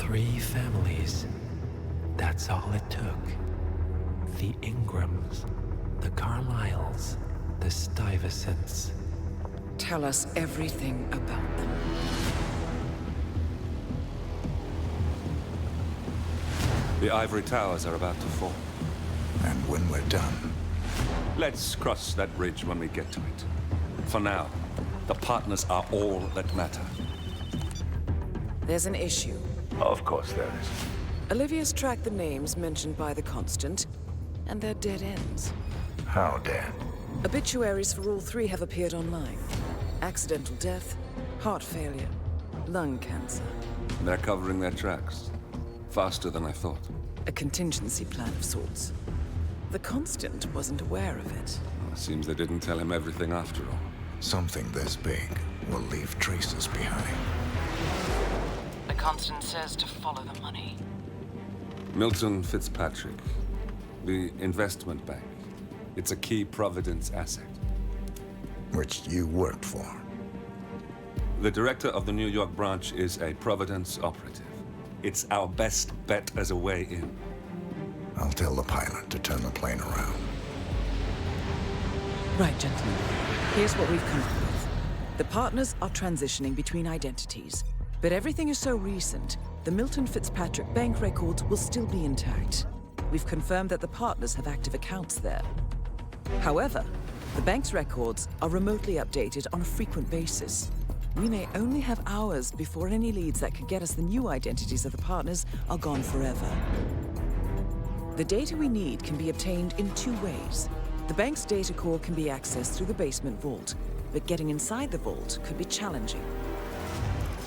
3 families. That's all it took. The Ingrams, the Carlyles, the Stuyvesants. Tell us everything about them. The ivory towers are about to fall. And when we're done... Let's cross that bridge when we get to it. For now, the partners are all that matter. There's an issue. Of course there is. Olivia's tracked the names mentioned by the Constant, and they're dead ends. How dead? Obituaries for all 3 have appeared online. Accidental death, heart failure, lung cancer. They're covering their tracks. Faster than I thought. A contingency plan of sorts. The Constant wasn't aware of it. Well, seems they didn't tell him everything after all. Something this big will leave traces behind. The Constant says to follow the money. Milton Fitzpatrick. The investment bank. It's a key Providence asset. Which you worked for. The director of the New York branch is a Providence operative. It's our best bet as a way in. I'll tell the pilot to turn the plane around. Right, gentlemen. Here's what we've come up with. The partners are transitioning between identities. But everything is so recent, the Milton Fitzpatrick bank records will still be intact. We've confirmed that the partners have active accounts there. However, the bank's records are remotely updated on a frequent basis. We may only have hours before any leads that could get us the new identities of the partners are gone forever. The data we need can be obtained in 2 ways. The bank's data core can be accessed through the basement vault, but getting inside the vault could be challenging.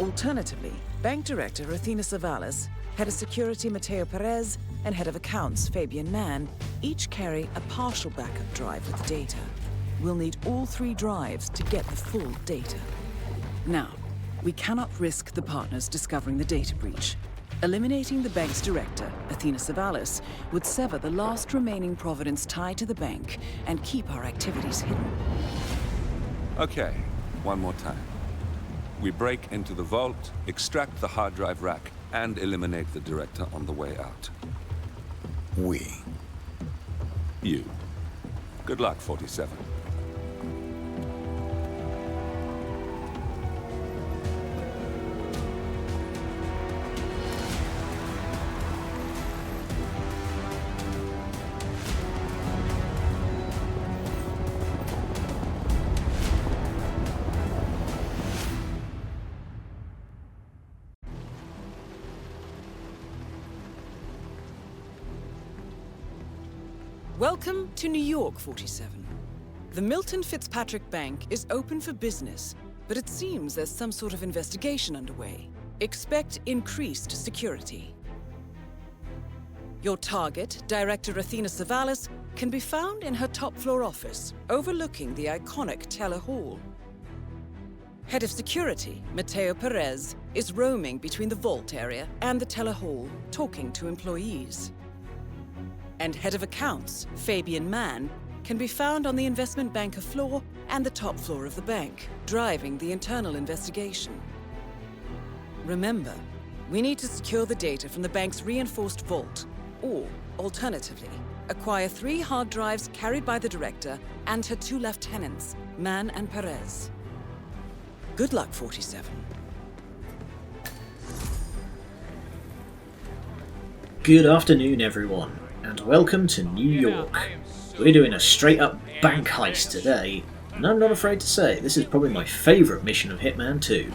Alternatively, Bank Director Athena Savalas, Head of Security Mateo Perez, and Head of Accounts Fabian Mann each carry a partial backup drive with the data. We'll need all 3 drives to get the full data. Now, we cannot risk the partners discovering the data breach. Eliminating the bank's director, Athena Savalas, would sever the last remaining Providence tie to the bank and keep our activities hidden. Okay, one more time. We break into the vault, extract the hard drive rack, and eliminate the director on the way out. We. You. Good luck, 47. Welcome to New York, 47. The Milton Fitzpatrick Bank is open for business, but it seems there's some sort of investigation underway. Expect increased security. Your target, Director Athena Savalas, can be found in her top-floor office, overlooking the iconic Teller Hall. Head of Security, Mateo Perez, is roaming between the vault area and the Teller Hall, talking to employees. And Head of Accounts, Fabian Mann, can be found on the investment banker floor and the top floor of the bank, driving the internal investigation. Remember, we need to secure the data from the bank's reinforced vault, or, alternatively, acquire 3 hard drives carried by the director and her 2 lieutenants, Mann and Perez. Good luck, 47. Good afternoon, everyone, and welcome to New York. We're doing a straight-up bank heist today, and I'm not afraid to say this is probably my favourite mission of Hitman 2.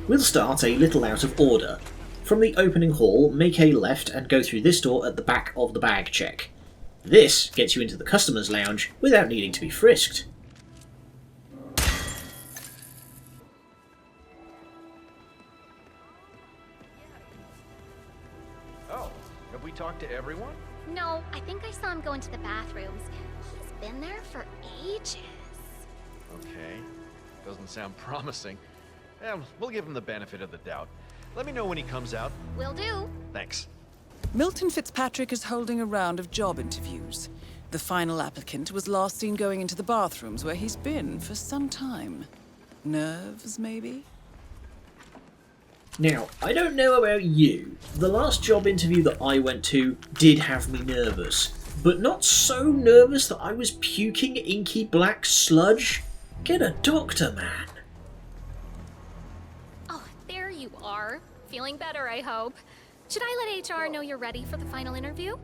We'll start a little out of order. From the opening hall, make a left and go through this door at the back of the bag check. This gets you into the customer's lounge without needing to be frisked. Oh, have we talked to everyone? No, I think I saw him go into the bathrooms. He's been there for ages. Okay, doesn't sound promising. We'll give him the benefit of the doubt. Let me know when he comes out. Will do. Thanks. Milton Fitzpatrick is holding a round of job interviews. The final applicant was last seen going into the bathrooms where he's been for some time. Nerves, maybe? Now, I don't know about you, the last job interview that I went to did have me nervous, but not so nervous that I was puking inky black sludge. Get a doctor, man. Oh, there you are. Feeling better, I hope. Should I let HR know you're ready for the final interview?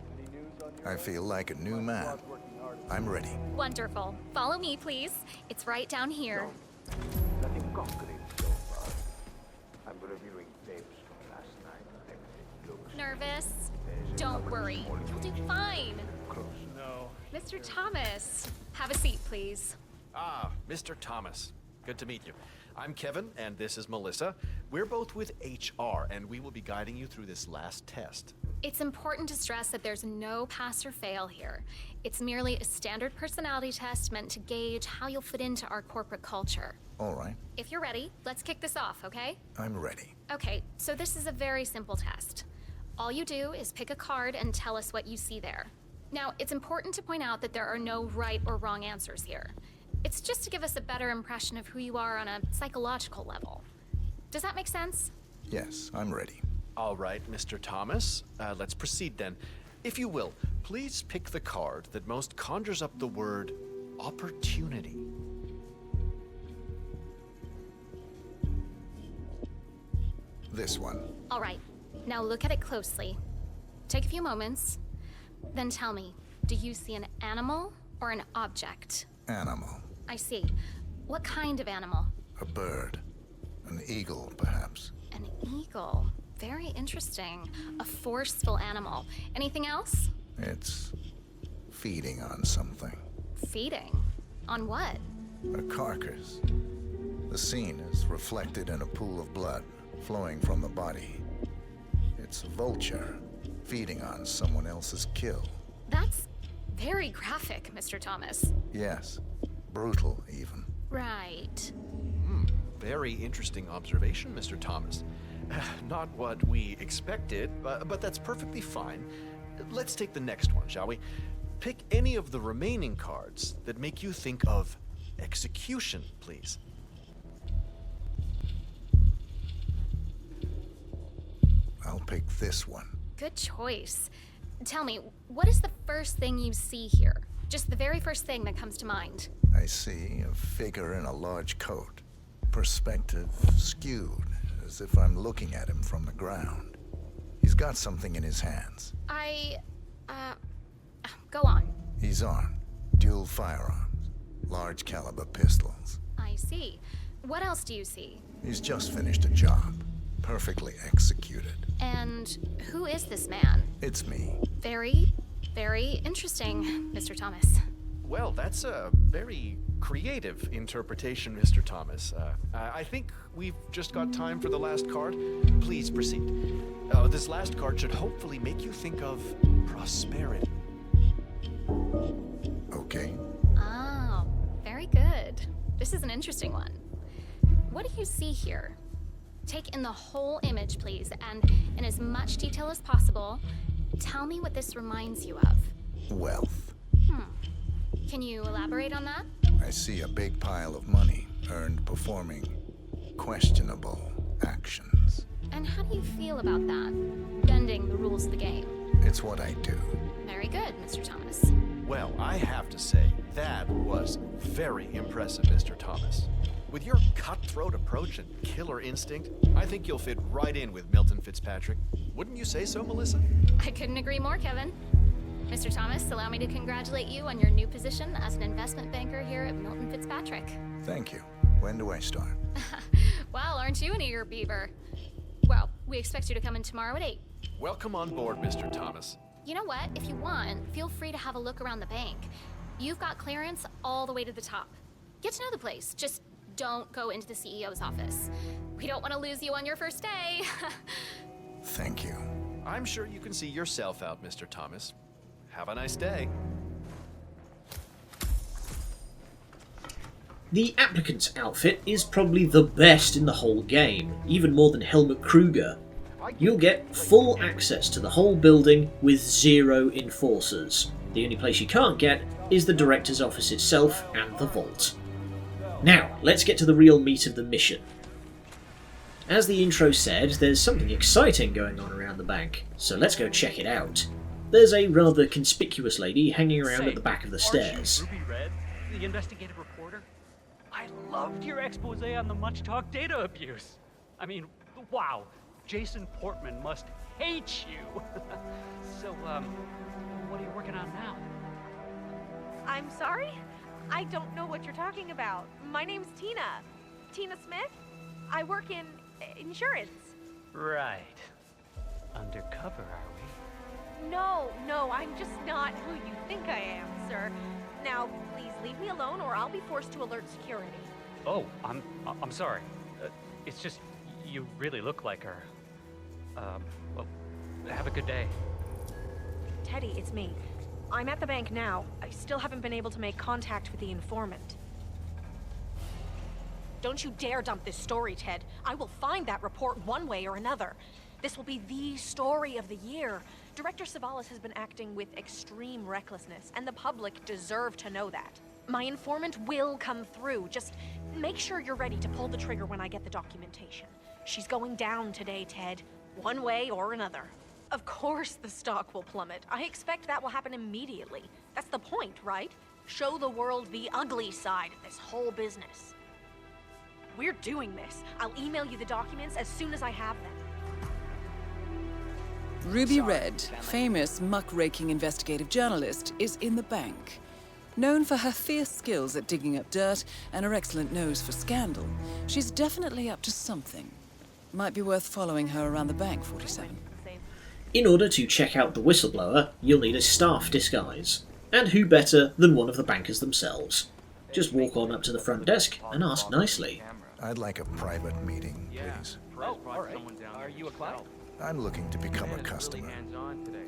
I feel like a new man. I'm ready. Wonderful. Follow me, please. It's right down here. Nothing concrete so far. I'm reviewing tapes from last night. Everything looks Nervous? Don't worry. You'll do fine. No. Mr. Thomas, have a seat, please. Ah, Mr. Thomas. Good to meet you. I'm Kevin, and this is Melissa. We're both with HR, and we will be guiding you through this last test. It's important to stress that there's no pass or fail here. It's merely a standard personality test meant to gauge how you'll fit into our corporate culture. All right, If you're ready, let's kick this off, okay? I'm ready. Okay, so this is a very simple test. All you do is pick a card and tell us what you see there. Now, it's important to point out that there are no right or wrong answers here. It's just to give us a better impression of who you are on a psychological level. Does that make sense? Yes, I'm ready. All right, Mr. Thomas. Let's proceed then. If you will, please pick the card that most conjures up the word opportunity. This one. All right, now look at it closely. Take a few moments, then tell me, do you see an animal or an object? Animal. I see. What kind of animal? A bird. An eagle, perhaps. An eagle. Very interesting. A forceful animal. Anything else? It's feeding on something. Feeding. On what? A carcass. The scene is reflected in a pool of blood flowing from the body. It's a vulture feeding on someone else's kill. That's very graphic, Mr. Thomas. Yes, brutal even. Right. Very interesting observation, Mr. Thomas. Not what we expected, but that's perfectly fine. Let's take the next one, shall we? Pick any of the remaining cards that make you think of execution, please. I'll pick this one. Good choice. Tell me, what is the first thing you see here? Just the very first thing that comes to mind. I see a figure in a large coat. Perspective skewed, as if I'm looking at him from the ground. He's got something in his hands. Go on. He's armed. Dual firearms. Large caliber pistols. I see. What else do you see? He's just finished a job. Perfectly executed. And who is this man? It's me. Very, very interesting, Mr. Thomas. Well, that's a very creative interpretation, Mr. Thomas. I think we've just got time for the last card. Please proceed. This last card should hopefully make you think of prosperity. Okay. Oh, very good. This is an interesting one. What do you see here? Take in the whole image, please, and in as much detail as possible, tell me what this reminds you of. Wealth. Can you elaborate on that? I see a big pile of money earned performing questionable actions. And how do you feel about that? Bending the rules of the game. It's what I do. Very good, Mr. Thomas. Well, I have to say, that was very impressive, Mr. Thomas. With your cutthroat approach and killer instinct, I think you'll fit right in with Milton Fitzpatrick. Wouldn't you say so, Melissa? I couldn't agree more, Kevin. Mr. Thomas, allow me to congratulate you on your new position as an investment banker here at Milton Fitzpatrick. Thank you. When do I start? Well, aren't you an eager beaver? Well, we expect you to come in tomorrow at 8. Welcome on board, Mr. Thomas. You know what? If you want, feel free to have a look around the bank. You've got clearance all the way to the top. Get to know the place. Just don't go into the CEO's office. We don't want to lose you on your first day. Thank you. I'm sure you can see yourself out, Mr. Thomas. Have a nice day. The applicant's outfit is probably the best in the whole game, even more than Helmut Kruger. You'll get full access to the whole building with 0 enforcers. The only place you can't get is the director's office itself and the vault. Now, let's get to the real meat of the mission. As the intro said, there's something exciting going on around the bank, so let's go check it out. There's a rather conspicuous lady hanging around at the back of the stairs. Ruby Red, the investigative reporter? I loved your expose on the much-talked data abuse. I mean, wow, Jason Portman must hate you. So, what are you working on now? I'm sorry? I don't know what you're talking about. My name's Tina. Tina Smith. I work in insurance. Right. Undercover, are we? No, I'm just not who you think I am, sir. Now, please leave me alone or I'll be forced to alert security. Oh, I'm sorry. It's just, you really look like her. Well, have a good day. Teddy, it's me. I'm at the bank now. I still haven't been able to make contact with the informant. Don't you dare dump this story, Ted. I will find that report one way or another. This will be the story of the year. Director Savalas has been acting with extreme recklessness, and the public deserve to know that. My informant will come through. Just make sure you're ready to pull the trigger when I get the documentation. She's going down today, Ted. One way or another. Of course the stock will plummet. I expect that will happen immediately. That's the point, right? Show the world the ugly side of this whole business. We're doing this. I'll email you the documents as soon as I have them. Ruby Red, famous muckraking investigative journalist, is in the bank. Known for her fierce skills at digging up dirt and her excellent nose for scandal, she's definitely up to something. Might be worth following her around the bank, 47. In order to check out the whistleblower, you'll need a staff disguise. And who better than one of the bankers themselves? Just walk on up to the front desk and ask nicely. I'd like a private meeting, please. Oh, all right. Are you a client? I'm looking to become a customer.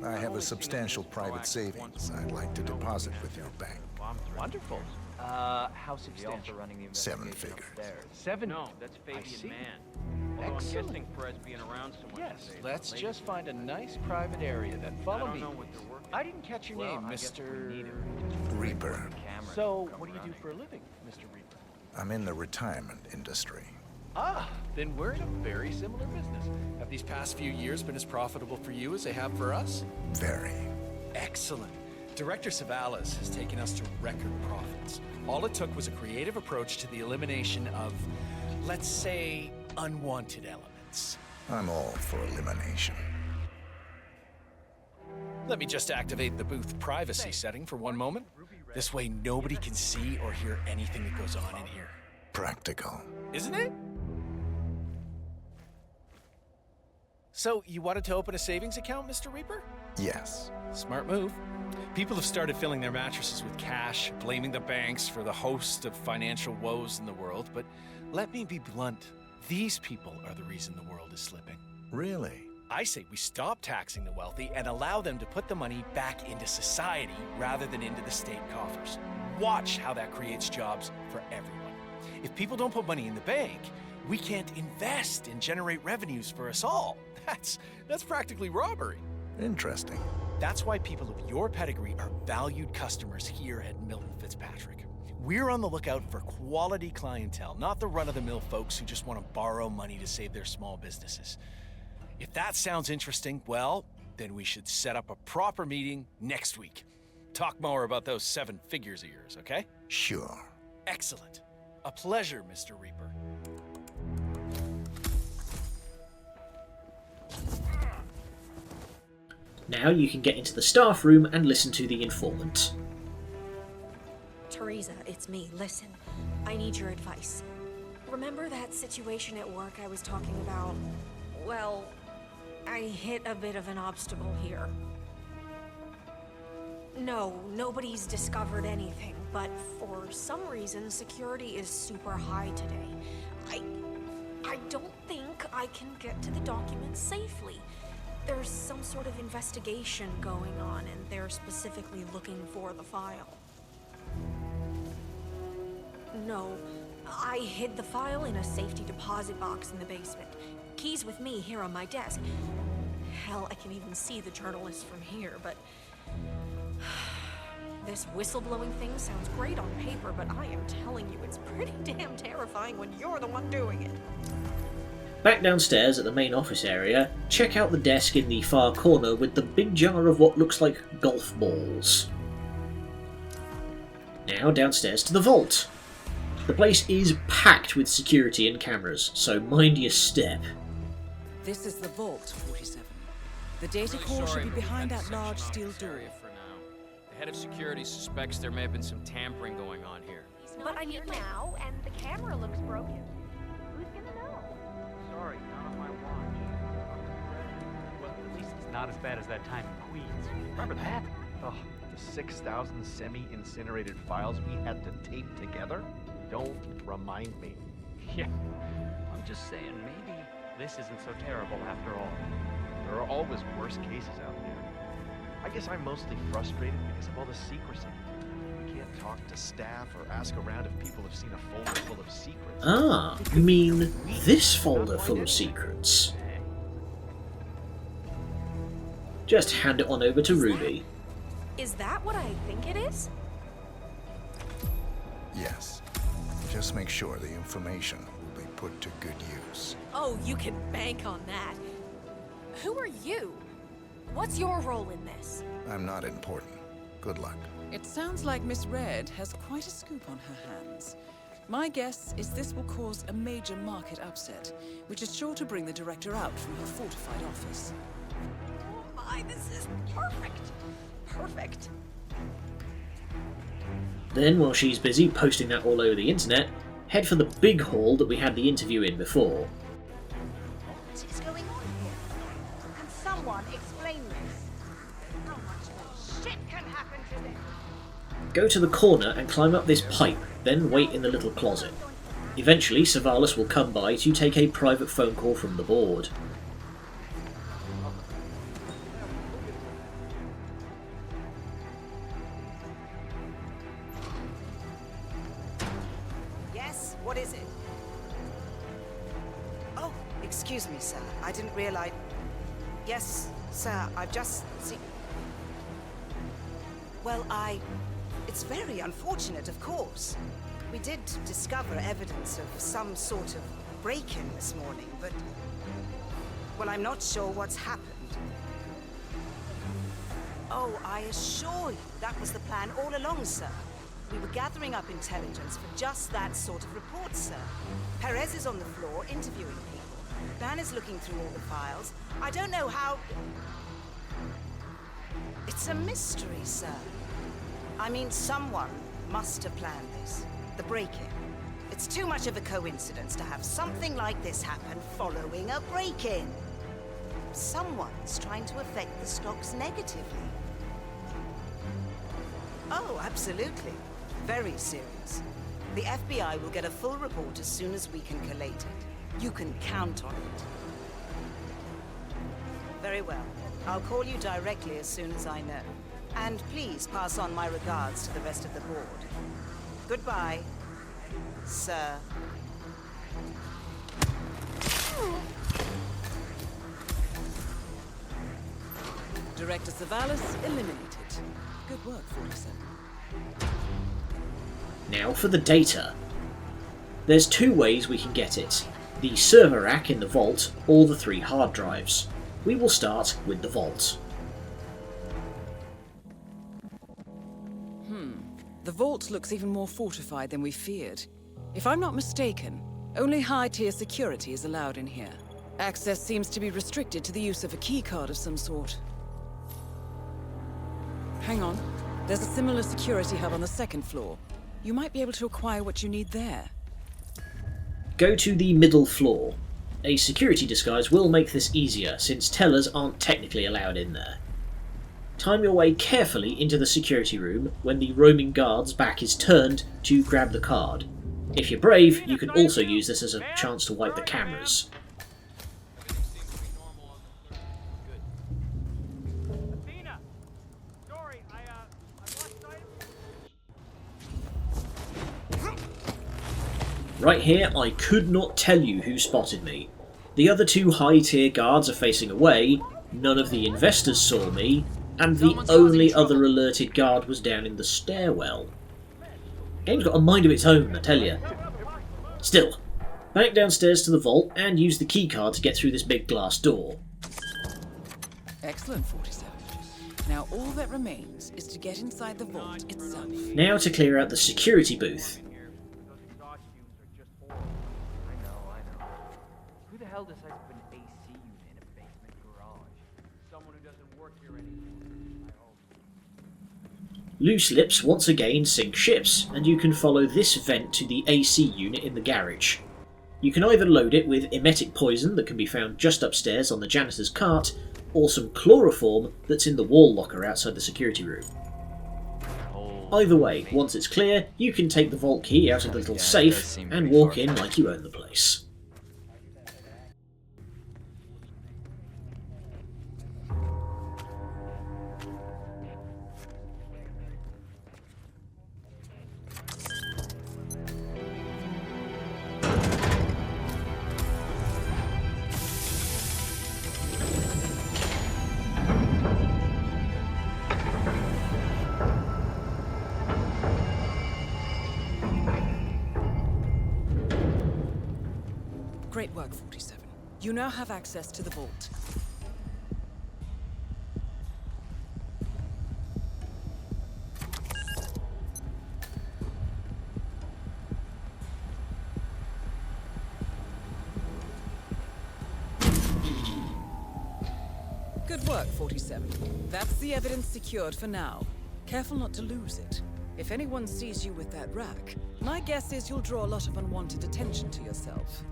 I have a substantial private savings I'd like to deposit with your bank. Wonderful. How substantial? 7 figures. 7? No, that's Fabian Man. Although I'm Excellent. guessing Perez being around so much. Yes, let's just find a nice private area then. Follow me. know what they're working I didn't catch your name, Mr. Reaper. So, what do you do for a living, Mr. Reaper? I'm in the retirement industry. Ah, then we're in a very similar business. Have these past few years been as profitable for you as they have for us? Very. Excellent. Director Savalas has taken us to record profits. All it took was a creative approach to the elimination of, let's say, unwanted elements. I'm all for elimination. Let me just activate the booth privacy setting for one moment. This way nobody can see or hear anything that goes on in here. Practical. Isn't it? So, you wanted to open a savings account, Mr. Reaper? Yes. Smart move. People have started filling their mattresses with cash, blaming the banks for the host of financial woes in the world, but let me be blunt. These people are the reason the world is slipping. Really? I say we stop taxing the wealthy and allow them to put the money back into society rather than into the state coffers. Watch how that creates jobs for everyone. If people don't put money in the bank, we can't invest and generate revenues for us all. That's practically robbery. Interesting. That's why people of your pedigree are valued customers here at Milton Fitzpatrick. We're on the lookout for quality clientele, not the run-of-the-mill folks who just want to borrow money to save their small businesses. If that sounds interesting, well, then we should set up a proper meeting next week. Talk more about those 7 figures of yours, okay? Sure. Excellent. A pleasure, Mr. Reaper. Now you can get into the staff room and listen to the informant. Teresa, it's me. Listen, I need your advice. Remember that situation at work I was talking about? Well, I hit a bit of an obstacle here. No, nobody's discovered anything, but for some reason, security is super high today. I don't think I can get to the documents safely. There's some sort of investigation going on, and they're specifically looking for the file. No, I hid the file in a safety deposit box in the basement. Keys with me here on my desk. Hell, I can even see the journalist from here, but... This whistleblowing thing sounds great on paper, but I am telling you, it's pretty damn terrifying when you're the one doing it. Back downstairs at the main office area, check out the desk in the far corner with the big jar of what looks like golf balls. Now downstairs to the vault. The place is packed with security and cameras, so mind your step. This is the vault, 47. The data core should be behind that large steel door. For now. The head of security suspects there may have been some tampering going on here. But I'm here now, and the camera looks broken. Who's gonna know? Sorry, not on my watch. Well, at least it's not as bad as that time in Queens. Remember that? Oh, the 6,000 semi-incinerated files we had to tape together? Don't remind me. Yeah, I'm just saying, maybe this isn't so terrible after all. There are always worse cases out there. I guess I'm mostly frustrated because of all the secrecy. We can't talk to staff or ask around if people have seen a folder full of secrets. Ah, you mean this folder full of secrets? Just hand it on over to Ruby. Is that what I think it is? Yes. Just make sure the information will be put to good use. Oh, you can bank on that. Who are you? What's your role in this? I'm not important. Good luck. It sounds like Miss Red has quite a scoop on her hands. My guess is this will cause a major market upset, which is sure to bring the director out from her fortified office. Oh my, this is perfect. Perfect. Then, while she's busy posting that all over the internet, head for the big hall that we had the interview in before. What is going on here? Can someone explain this? How much more shit can happen today? Go to the corner and climb up this pipe, then wait in the little closet. Eventually, Savalas will come by to take a private phone call from the board. Yes, what is it? Oh, excuse me, sir. I didn't realize... Yes, sir, I've just seen... Well, It's very unfortunate, of course. We did discover evidence of some sort of break-in this morning, but... Well, I'm not sure what's happened. Oh, I assure you, that was the plan all along, sir. We were gathering up intelligence for just that sort of report, sir. Perez is on the floor interviewing people. Dan is looking through all the files. I don't know how... It's a mystery, sir. I mean, someone must have planned this. The break-in. It's too much of a coincidence to have something like this happen following a break-in. Someone's trying to affect the stocks negatively. Oh, absolutely. Very serious. The FBI will get a full report as soon as we can collate it. You can count on it. Very well. I'll call you directly as soon as I know. And please pass on my regards to the rest of the board. Goodbye, sir. Director Savalas eliminated. Good work, 47. Now for the data. There's two ways we can get it. The server rack in the vault, or the 3 hard drives. We will start with the vault. The vault looks even more fortified than we feared. If I'm not mistaken, only high-tier security is allowed in here. Access seems to be restricted to the use of a keycard of some sort. Hang on. There's a similar security hub on the 2nd floor. You might be able to acquire what you need there. Go to the middle floor. A security disguise will make this easier, since tellers aren't technically allowed in there. Time your way carefully into the security room when the roaming guard's back is turned to grab the card. If you're brave, you can also use this as a chance to wipe the cameras. Right here, I could not tell you who spotted me. The other 2 high-tier guards are facing away, none of the investors saw me, and the only other alerted guard was down in the stairwell. Game's got a mind of its own, I tell you. Still, Back downstairs to the vault and use the keycard to get through this big glass door. Excellent, 47. Now all that remains is to get inside the vault itself. Now to clear out the security booth. I know. Who the hell decides to put an AC unit in a basement garage? Someone who doesn't work here anymore. I hope. Loose lips once again sink ships, and you can follow this vent to the AC unit in the garage. You can either load it with emetic poison that can be found just upstairs on the janitor's cart, or some chloroform that's in the wall locker outside the security room. Either way, once it's clear, you can take the vault key out of the little safe and walk in like you own the place. Great work, 47. You now have access to the vault. Good work, 47. That's the evidence secured for now. Careful not to lose it. If anyone sees you with that rack, my guess is you'll draw a lot of unwanted attention to yourself.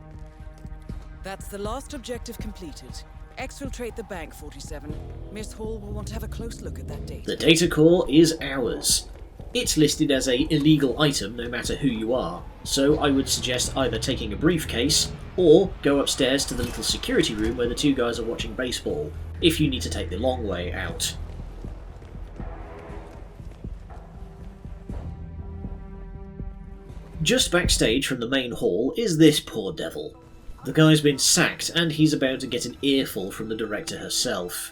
That's the last objective completed. Exfiltrate the bank, 47. Miss Hall will want to have a close look at that data. The data core is ours. It's listed as an illegal item no matter who you are, so I would suggest either taking a briefcase or go upstairs to the little security room where the two guys are watching baseball, if you need to take the long way out. Just backstage from the main hall is this poor devil. The guy's been sacked and he's about to get an earful from the director herself.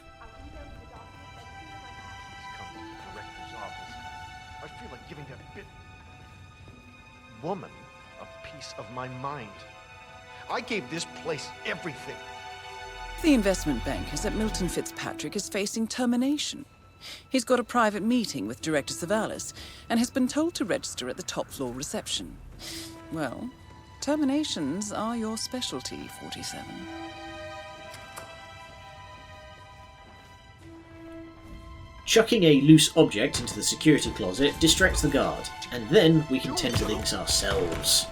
I feel like giving that bit woman a piece of my mind. I gave this place everything. The investment bankers at Milton Fitzpatrick is facing termination. He's got a private meeting with Director Savalas and has been told to register at the top floor reception. Well, terminations are your specialty, 47. Chucking a loose object into the security closet distracts the guard, and then we can tend to things ourselves.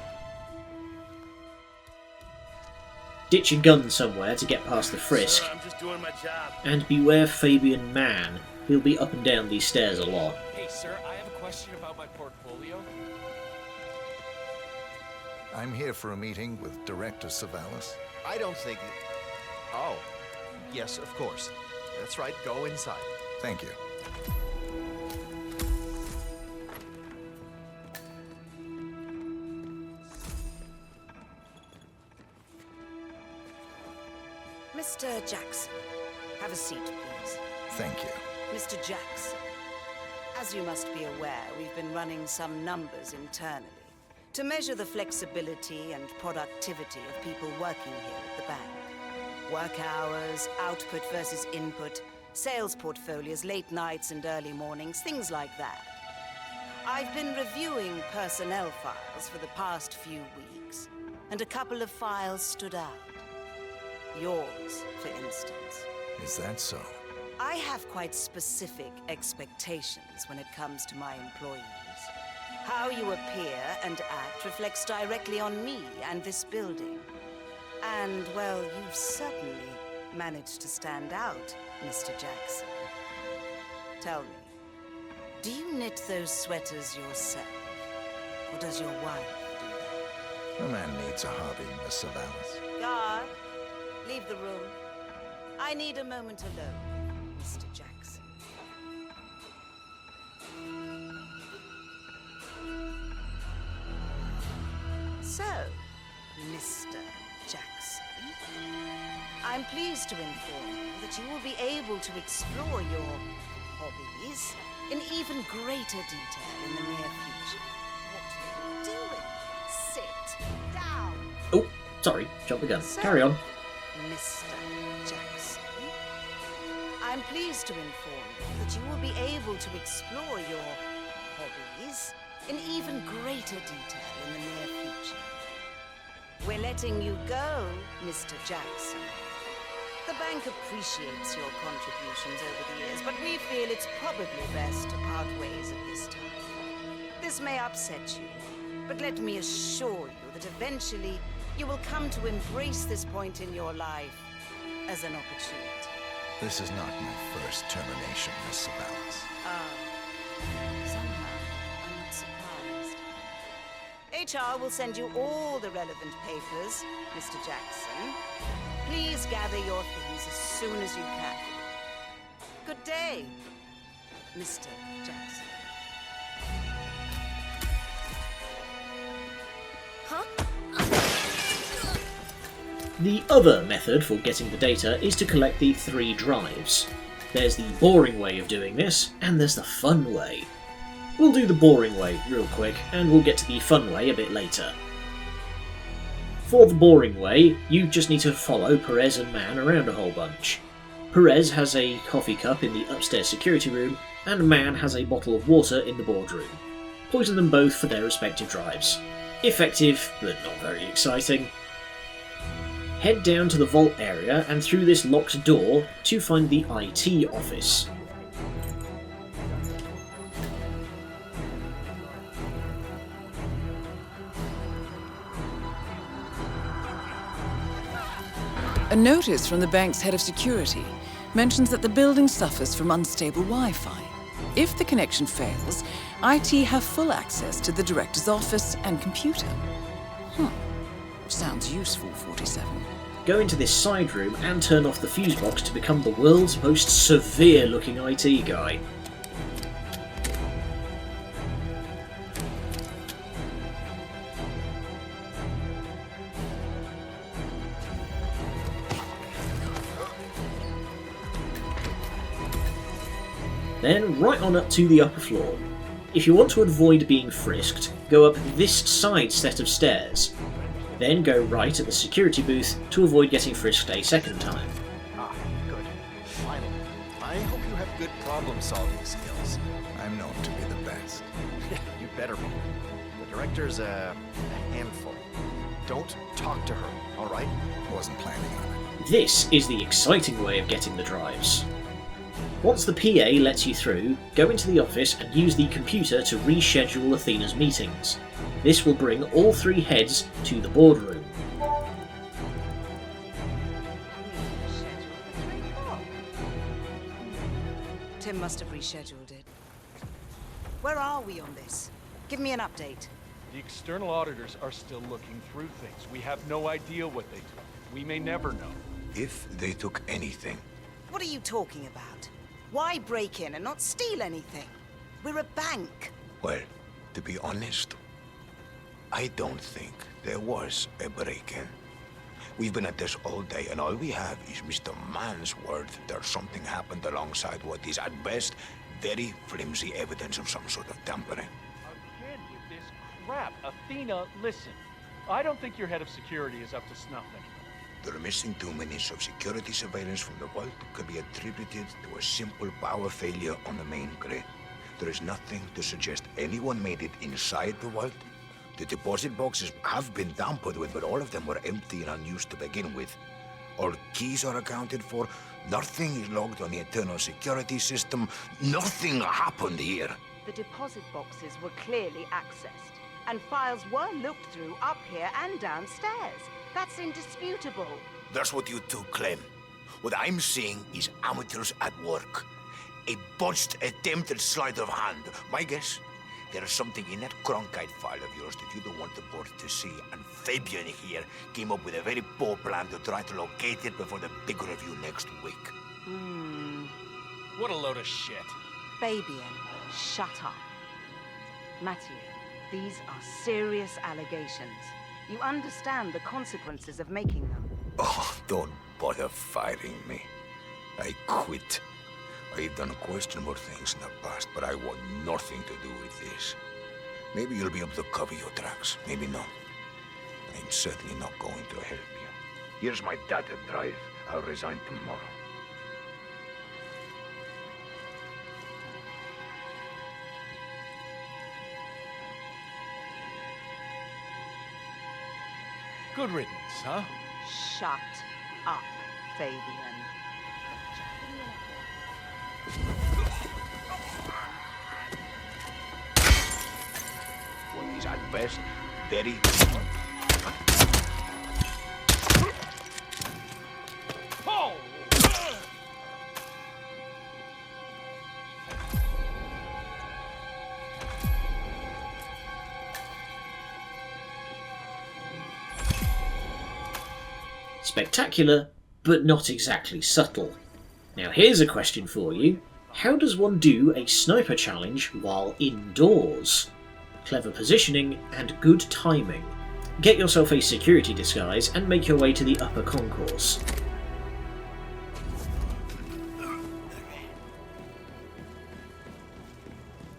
Ditch a gun somewhere to get past the frisk, I'm just doing my job. and beware Fabian Mann. He'll be up and down these stairs a lot. Hey, sir, I have a question about my portfolio. I'm here for a meeting with Director Savalas. I don't think that... Oh, yes, of course. That's right, go inside. Thank you. Mr. Jackson, have a seat, please. Thank you. Mr. Jackson, as you must be aware, we've been running some numbers internally to measure the flexibility and productivity of people working here at the bank. Work hours, output versus input, sales portfolios, late nights and early mornings, things like that. I've been reviewing personnel files for the past few weeks, and a couple of files stood out. Yours, for instance. Is that so? I have quite specific expectations when it comes to my employees. How you appear and act reflects directly on me and this building. And, well, you've certainly managed to stand out, Mr. Jackson. Tell me, do you knit those sweaters yourself? Or does your wife do that? A man needs a hobby, Miss Savalas. Guard, leave the room. I need a moment alone, Mr. Jackson. So, Mr. Jackson, I'm pleased to inform you that you will be able to explore your hobbies in even greater detail in the near future. What are you doing? Sit down. Oh, Sorry, jumped the gun. So, Carry on. Mr. Jackson, I'm pleased to inform you that you will be able to explore your hobbies in even greater detail in the near future. We're letting you go, Mr. Jackson. The bank appreciates your contributions over the years, but we feel it's probably best to part ways at this time. This may upset you, but let me assure you that eventually you will come to embrace this point in your life as an opportunity. This is not my first termination, Miss Savalas. Somehow, I'm not surprised. HR will send you all the relevant papers, Mr. Jackson. Please gather your things as soon as you can. Good day, Mr. Jackson. The other method for getting the data is to collect the 3 drives. There's the boring way of doing this, and there's the fun way. We'll do the boring way real quick, and we'll get to the fun way a bit later. For the boring way, you just need to follow Perez and Mann around a whole bunch. Perez has a coffee cup in the upstairs security room, and Mann has a bottle of water in the boardroom. Poison them both for their respective drives. Effective, but not very exciting. Head down to the vault area and through this locked door to find the IT office. A notice from the bank's head of security mentions that the building suffers from unstable Wi-Fi. If the connection fails, IT have full access to the director's office and computer. Sounds useful, 47. Go into this side room and turn off the fuse box to become the world's most severe-looking IT guy. Then right on up to the upper floor. If you want to avoid being frisked, go up this side set of stairs. Then go right at the security booth to avoid getting frisked a second time. Good. Finally. I hope you have good problem-solving skills. I'm known to be the best. You better be. The director's a handful. Don't talk to her, all right? Wasn't planning on it. This is the exciting way of getting the drives. Once the PA lets you through, go into the office and use the computer to reschedule Athena's meetings. This will bring all 3 heads to the boardroom. Tim must have rescheduled it. Where are we on this? Give me an update. The external auditors are still looking through things. We have no idea what they took. We may never know. If they took anything. What are you talking about? Why break in and not steal anything? We're a bank. Well, to be honest, I don't think there was a break-in. We've been at this all day, and all we have is Mr. Mann's word that something happened alongside what is, at best, very flimsy evidence of some sort of tampering. Again with this crap. Athena, listen. I don't think your head of security is up to snuff anymore. The missing 2 minutes of security surveillance from the vault could be attributed to a simple power failure on the main grid. There is nothing to suggest anyone made it inside the vault. The deposit boxes have been tampered with, but all of them were empty and unused to begin with. All keys are accounted for. Nothing is logged on the internal security system. Nothing happened here. The deposit boxes were clearly accessed, and files were looked through up here and downstairs. That's indisputable. That's what you two claim. What I'm seeing is amateurs at work. A botched attempted sleight of hand. My guess? There is something in that Cronkite file of yours that you don't want the board to see, and Fabian here came up with a very poor plan to try to locate it before the big review next week. What a load of shit. Fabian, shut up. Matthew, these are serious allegations. You understand the consequences of making them. Oh, don't bother firing me. I quit. I've done questionable things in the past, but I want nothing to do with this. Maybe you'll be able to cover your tracks, maybe not. I'm certainly not going to help you. Here's my data drive. I'll resign tomorrow. Good riddance, huh? Shut up, Fabian. What is at best very... Spectacular, but not exactly subtle. Now here's a question for you. How does one do a sniper challenge while indoors? Clever positioning and good timing. Get yourself a security disguise and make your way to the upper concourse.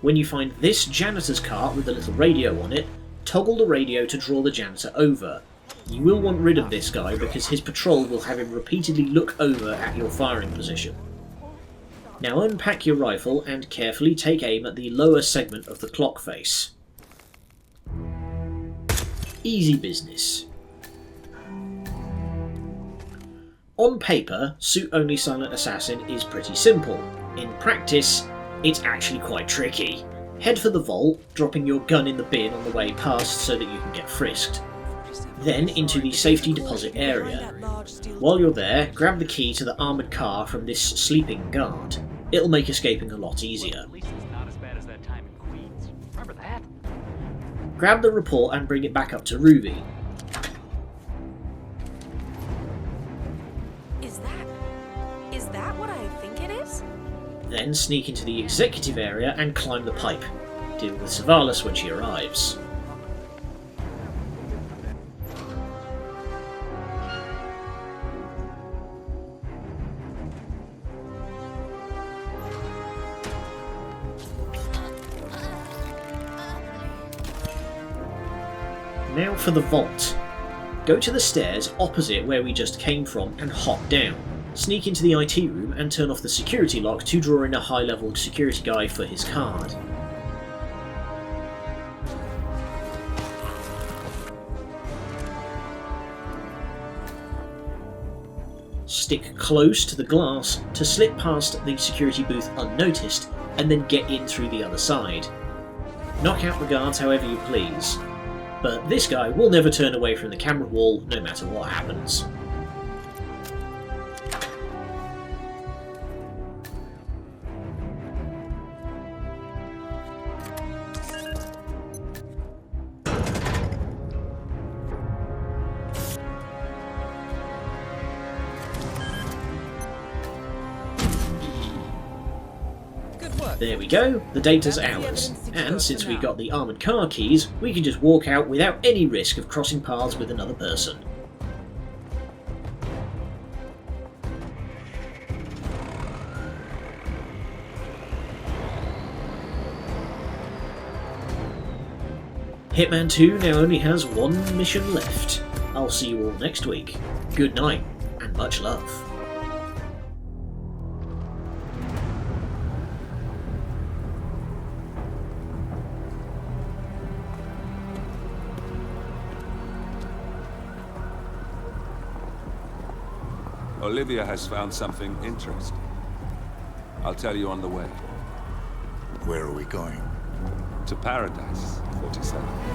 When you find this janitor's cart with a little radio on it, toggle the radio to draw the janitor over. You will want rid of this guy because his patrol will have him repeatedly look over at your firing position. Now unpack your rifle and carefully take aim at the lower segment of the clock face. Easy business. On paper, suit-only silent assassin is pretty simple. In practice, it's actually quite tricky. Head for the vault, dropping your gun in the bin on the way past so that you can get frisked. Then into the safety deposit area. While you're there, grab the key to the armoured car from this sleeping guard. It'll make escaping a lot easier. At least it's not as bad as that time in Queens. Remember that? Grab the report and bring it back up to Ruby. Is that what I think it is? Then sneak into the executive area and climb the pipe. Deal with Savalas when she arrives. Now for the vault. Go to the stairs opposite where we just came from and hop down. Sneak into the IT room and turn off the security lock to draw in a high-level security guy for his card. Stick close to the glass to slip past the security booth unnoticed and then get in through the other side. Knock out the guards however you please. But this guy will never turn away from the camera wall no matter what happens. There we go, the data's ours, and since we got the armoured car keys, we can just walk out without any risk of crossing paths with another person. Hitman 2 now only has one mission left. I'll see you all next week. Good night, and much love. Olivia has found something interesting. I'll tell you on the way. Where are we going? To Paradise, 47.